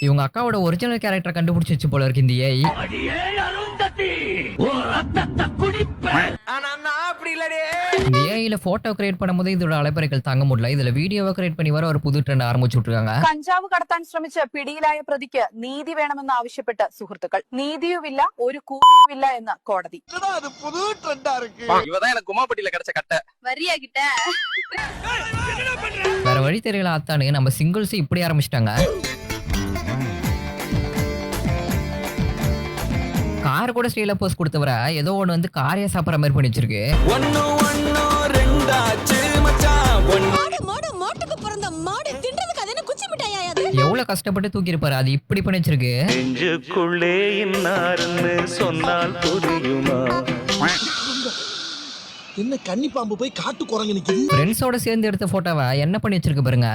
இவங்க அக்காவோட ஒரிஜினல் கேரக்டரை கண்டுபிடிச்சிச்சு போல இருக்கு இந்த ஏஐ. இந்த ஏஐல போட்டோ கிரியேட் பண்ணும்போது இதோட அலைப்பறைகள் தாங்க முடியல. இதுல வீடியோவை கிரியேட் பண்ணி வர ஒரு புது ட்ரெண்ட் ஆரம்பிச்சு விட்டுருக்காங்க. കഞ്ചാവ് കടത്താൻ ശ്രമിച്ച പിടിയിലായ പ്രതിക്ക് നീതി വേണമെന്ന് ആവശ്യപ്പെട്ട് സുഹൃത്തുക്കൾ. നീതിയുമില്ല ഒരു കൂലിയുമില്ല എന്ന് കോടതി. இவதான் எனக்கு குமாப்பட்டியில கிடைச்ச கட்டை. வரியா கிட்ட வேற வழி தெரியல அத்தானு நம்ம சிங்கிள்ஸ் இப்படி ஆரம்பிச்சிட்டாங்க. கார் கூட ஸ்டைல போஸ் கொடுத்தவர ஏதோ ஒண்ணு வந்து காரைய சாப்பிடுற மாதிரி பண்ணி வச்சிருக்கு. மாட்டுக்கு பிறந்த மாடு தின்றதுக்கு அது என்ன குச்சி மிட்டாயா அது? எவ்வளவு கஷ்டப்பட்டு தூக்கி இருப்பாரு, அது இப்படி பண்ணி வச்சிருக்கு. நெஞ்சுக்குள்ளே இன்னாருன்னு சொன்னால் புரியுமா? என்ன கன்னி பாம்பு போய் காட்டு குரங்கு நிக்குது. ஃப்ரெண்ட்ஸோட சேர்ந்து எடுத்த போட்டோவை என்ன பண்ணி வச்சிருக்கு பாருங்க.